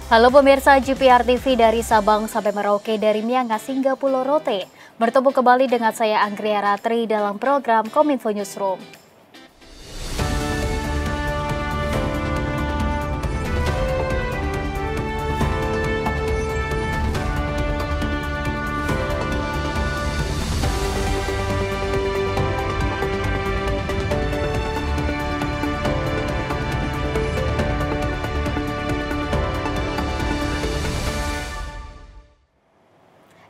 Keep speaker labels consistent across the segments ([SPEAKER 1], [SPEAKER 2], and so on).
[SPEAKER 1] Halo pemirsa GPR TV dari Sabang sampai Merauke, dari Miangas hingga Pulau Rote. Bertemu kembali dengan saya Anggria Ratri dalam program Kominfo Newsroom.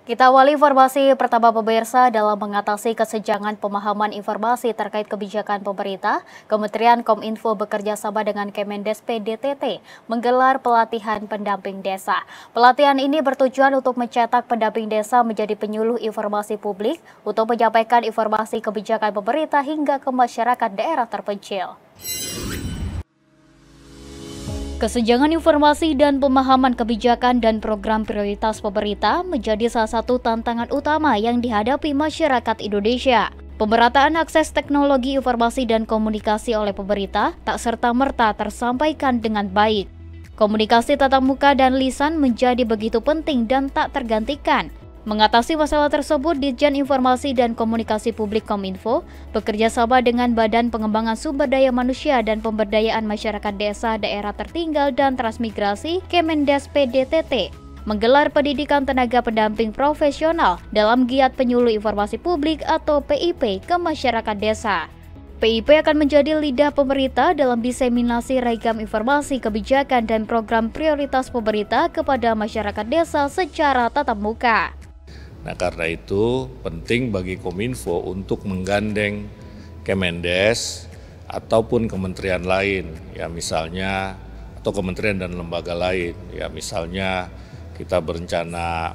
[SPEAKER 1] Kita awali informasi pertama pemirsa. Dalam mengatasi kesenjangan pemahaman informasi terkait kebijakan pemerintah, Kementerian Kominfo bekerja sama dengan Kemendes PDTT menggelar pelatihan pendamping desa. Pelatihan ini bertujuan untuk mencetak pendamping desa menjadi penyuluh informasi publik untuk menyampaikan informasi kebijakan pemerintah hingga ke masyarakat daerah terpencil. Kesenjangan informasi dan pemahaman kebijakan dan program prioritas pemerintah menjadi salah satu tantangan utama yang dihadapi masyarakat Indonesia. Pemerataan akses teknologi informasi dan komunikasi oleh pemerintah tak serta-merta tersampaikan dengan baik. Komunikasi tatap muka dan lisan menjadi begitu penting dan tak tergantikan. Mengatasi masalah tersebut, Ditjen Informasi dan Komunikasi Publik Kominfo bekerja sama dengan Badan Pengembangan Sumber Daya Manusia dan Pemberdayaan Masyarakat Desa Daerah Tertinggal dan Transmigrasi Kemendes PDTT menggelar pendidikan tenaga pendamping profesional dalam giat penyuluh informasi publik atau PIP ke masyarakat desa. PIP akan menjadi lidah pemerintah dalam diseminasi ragam informasi kebijakan dan program prioritas pemerintah kepada masyarakat desa secara tatap muka.
[SPEAKER 2] Nah, karena itu penting bagi Kominfo untuk menggandeng Kemendes ataupun kementerian lain, ya misalnya, atau kementerian dan lembaga lain, ya misalnya kita berencana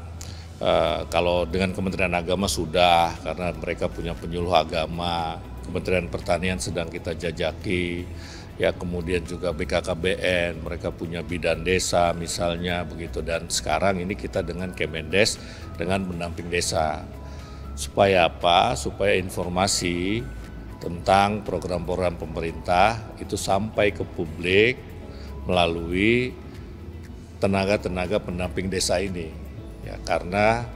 [SPEAKER 2] kalau dengan Kementerian Agama sudah, karena mereka punya penyuluh agama, Kementerian Pertanian sedang kita jajaki, ya kemudian juga BKKBN, mereka punya bidan desa misalnya begitu, dan sekarang ini kita dengan Kemendes dengan pendamping desa. Supaya apa? Supaya informasi tentang program-program pemerintah itu sampai ke publik melalui tenaga-tenaga pendamping desa ini. Ya, karena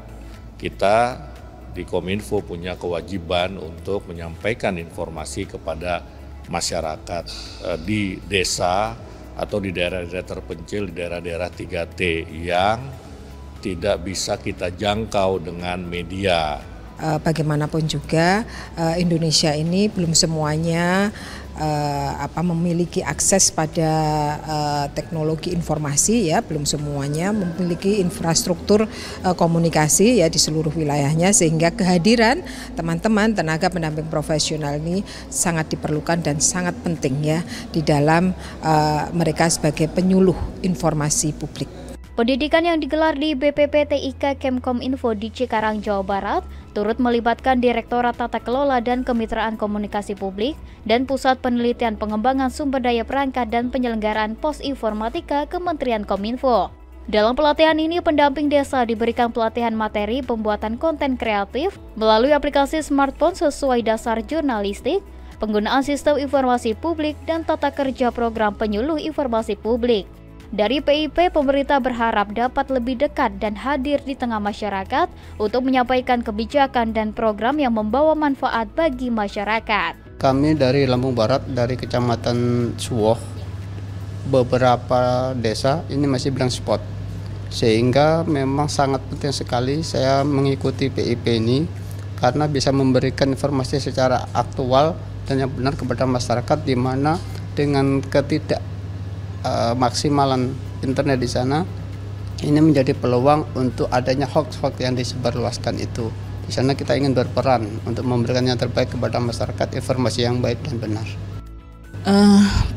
[SPEAKER 2] kita di Kominfo punya kewajiban untuk menyampaikan informasi kepada masyarakat di desa atau di daerah-daerah terpencil, di daerah-daerah 3T yang tidak bisa kita jangkau dengan media.
[SPEAKER 3] Bagaimanapun juga Indonesia ini belum semuanya memiliki akses pada teknologi informasi, ya belum semuanya memiliki infrastruktur komunikasi ya di seluruh wilayahnya, sehingga kehadiran teman-teman tenaga pendamping profesional ini sangat diperlukan dan sangat penting ya di dalam mereka sebagai penyuluh informasi publik.
[SPEAKER 1] Pendidikan yang digelar di BPPTIK Kemkominfo di Cikarang, Jawa Barat turut melibatkan Direktorat Tata Kelola dan Kemitraan Komunikasi Publik dan Pusat Penelitian Pengembangan Sumber Daya Perangkat dan Penyelenggaraan Pos Informatika Kementerian Kominfo. Dalam pelatihan ini, pendamping desa diberikan pelatihan materi pembuatan konten kreatif melalui aplikasi smartphone sesuai dasar jurnalistik, penggunaan sistem informasi publik, dan tata kerja program penyuluh informasi publik. Dari PIP, pemerintah berharap dapat lebih dekat dan hadir di tengah masyarakat untuk menyampaikan kebijakan dan program yang membawa manfaat bagi masyarakat.
[SPEAKER 4] Kami dari Lampung Barat, dari Kecamatan Suwoh, beberapa desa ini masih blank spot. Sehingga memang sangat penting sekali saya mengikuti PIP ini karena bisa memberikan informasi secara aktual dan yang benar kepada masyarakat, di mana dengan maksimalan internet di sana ini menjadi peluang untuk adanya hoax-hoax yang disebarluaskan itu. Di sana kita ingin berperan untuk memberikan yang terbaik kepada masyarakat, informasi yang baik dan benar.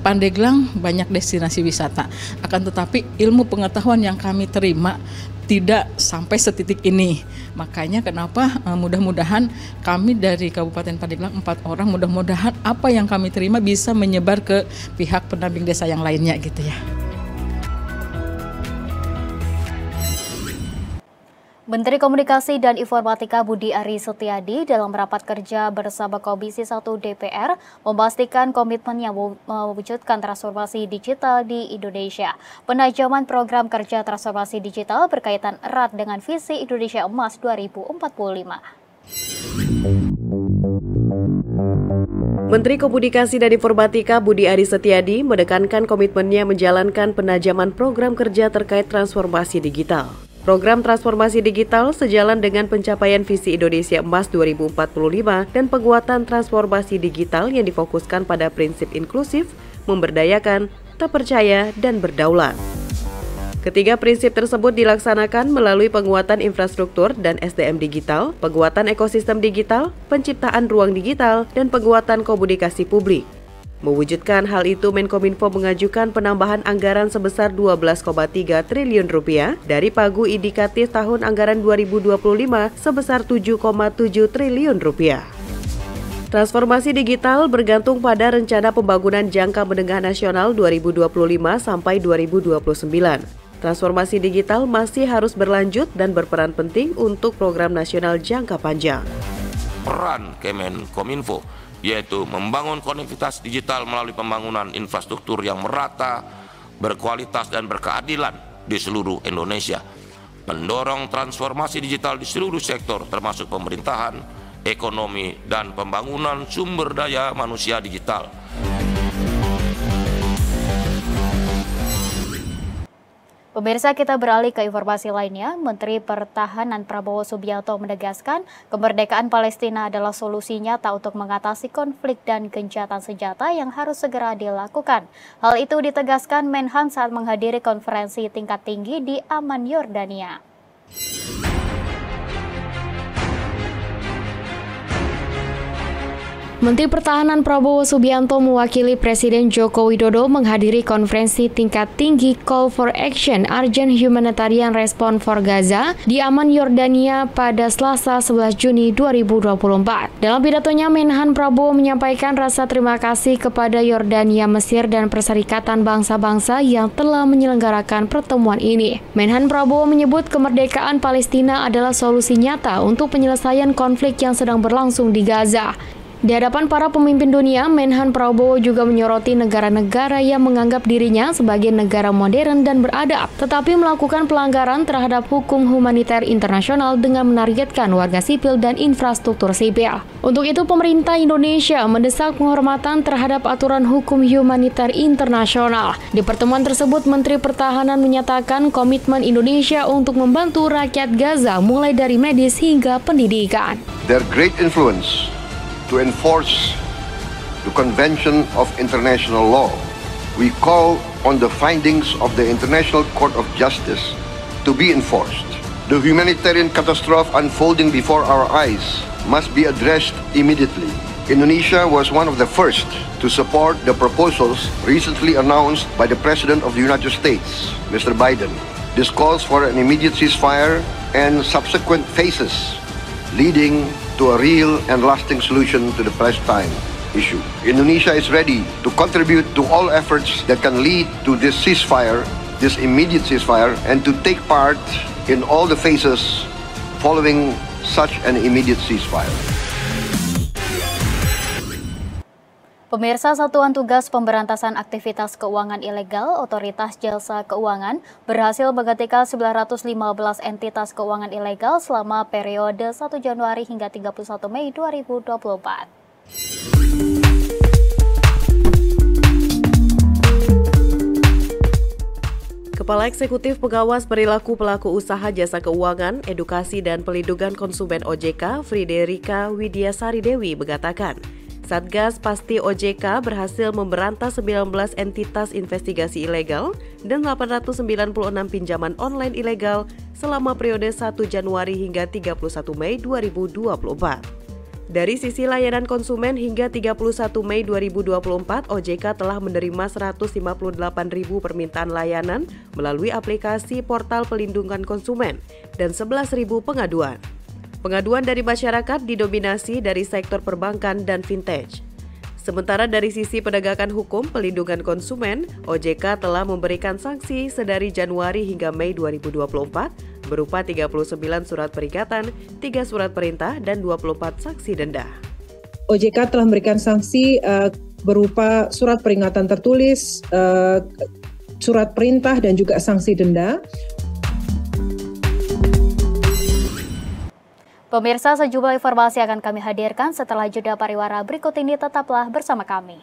[SPEAKER 5] Pandeglang banyak destinasi wisata, akan tetapi ilmu pengetahuan yang kami terima tidak sampai setitik ini. Makanya kenapa mudah-mudahan kami dari Kabupaten Pandeglang 4 orang, mudah-mudahan apa yang kami terima bisa menyebar ke pihak pendamping desa yang lainnya gitu ya.
[SPEAKER 1] Menteri Komunikasi dan Informatika Budi Ari Setiadi dalam rapat kerja bersama Komisi 1 DPR memastikan komitmennya mewujudkan transformasi digital di Indonesia. Penajaman program kerja transformasi digital berkaitan erat dengan visi Indonesia Emas 2045.
[SPEAKER 6] Menteri Komunikasi dan Informatika Budi Ari Setiadi menekankan komitmennya menjalankan penajaman program kerja terkait transformasi digital. Program transformasi digital sejalan dengan pencapaian visi Indonesia Emas 2045 dan penguatan transformasi digital yang difokuskan pada prinsip inklusif, memberdayakan, terpercaya, dan berdaulat. Ketiga prinsip tersebut dilaksanakan melalui penguatan infrastruktur dan SDM digital, penguatan ekosistem digital, penciptaan ruang digital, dan penguatan komunikasi publik. Mewujudkan hal itu, Menkominfo mengajukan penambahan anggaran sebesar Rp12,3 triliun dari pagu indikatif tahun anggaran 2025 sebesar Rp7,7 triliun. Transformasi digital bergantung pada rencana pembangunan jangka menengah nasional 2025 sampai 2029. Transformasi digital masih harus berlanjut dan berperan penting untuk program nasional jangka panjang.
[SPEAKER 7] Peran Kemenkominfo yaitu membangun konektivitas digital melalui pembangunan infrastruktur yang merata, berkualitas dan berkeadilan di seluruh Indonesia. Mendorong transformasi digital di seluruh sektor termasuk pemerintahan, ekonomi, dan pembangunan sumber daya manusia digital.
[SPEAKER 1] Pemirsa, kita beralih ke informasi lainnya. Menteri Pertahanan Prabowo Subianto menegaskan kemerdekaan Palestina adalah solusi nyata untuk mengatasi konflik dan gencatan senjata yang harus segera dilakukan. Hal itu ditegaskan Menhan saat menghadiri konferensi tingkat tinggi di Amman, Yordania. Menteri Pertahanan Prabowo Subianto mewakili Presiden Joko Widodo menghadiri konferensi tingkat tinggi Call for Action Urgent Humanitarian Response for Gaza di Amman, Yordania pada Selasa 11 Juni 2024. Dalam pidatonya, Menhan Prabowo menyampaikan rasa terima kasih kepada Yordania, Mesir, dan Perserikatan Bangsa-Bangsa yang telah menyelenggarakan pertemuan ini. Menhan Prabowo menyebut kemerdekaan Palestina adalah solusi nyata untuk penyelesaian konflik yang sedang berlangsung di Gaza. Di hadapan para pemimpin dunia, Menhan Prabowo juga menyoroti negara-negara yang menganggap dirinya sebagai negara modern dan beradab, tetapi melakukan pelanggaran terhadap hukum humaniter internasional dengan menargetkan warga sipil dan infrastruktur sipil. Untuk itu, pemerintah Indonesia mendesak penghormatan terhadap aturan hukum humaniter internasional. Di pertemuan tersebut, Menteri Pertahanan menyatakan komitmen Indonesia untuk membantu rakyat Gaza mulai dari medis hingga pendidikan.
[SPEAKER 8] Their great influence to enforce the Convention of International Law. We call on the findings of the International Court of Justice to be enforced. The humanitarian catastrophe unfolding before our eyes must be addressed immediately. Indonesia was one of the first to support the proposals recently announced by the President of the United States, Mr. Biden. This calls for an immediate ceasefire and subsequent phases leading to a real and lasting solution to the Palestine issue. Indonesia is ready to contribute to all efforts that can lead to this ceasefire, this immediate ceasefire, and to take part in all the phases following such an immediate ceasefire.
[SPEAKER 1] Pemirsa, Satuan Tugas Pemberantasan Aktivitas Keuangan Ilegal Otoritas Jasa Keuangan berhasil menghentikan 915 entitas keuangan ilegal selama periode 1 Januari hingga 31 Mei 2024.
[SPEAKER 6] Kepala Eksekutif Pengawas Perilaku Pelaku Usaha Jasa Keuangan, Edukasi dan Pelindungan Konsumen OJK, Friderika Widiasari Dewi mengatakan, Satgas Pasti OJK berhasil memberantas 19 entitas investigasi ilegal dan 896 pinjaman online ilegal selama periode 1 Januari hingga 31 Mei 2024. Dari sisi layanan konsumen hingga 31 Mei 2024, OJK telah menerima 158.000 permintaan layanan melalui aplikasi Portal Pelindungan Konsumen dan 11.000 pengaduan. Pengaduan dari masyarakat didominasi dari sektor perbankan dan fintech. Sementara dari sisi penegakan hukum pelindungan konsumen, OJK telah memberikan sanksi sedari Januari hingga Mei 2024 berupa 39 surat peringatan, 3 surat perintah, dan 24 sanksi denda.
[SPEAKER 9] OJK telah memberikan sanksi berupa surat peringatan tertulis, surat perintah, dan juga sanksi denda.
[SPEAKER 1] Pemirsa, sejumlah informasi akan kami hadirkan setelah jeda pariwara berikut ini, tetaplah bersama kami.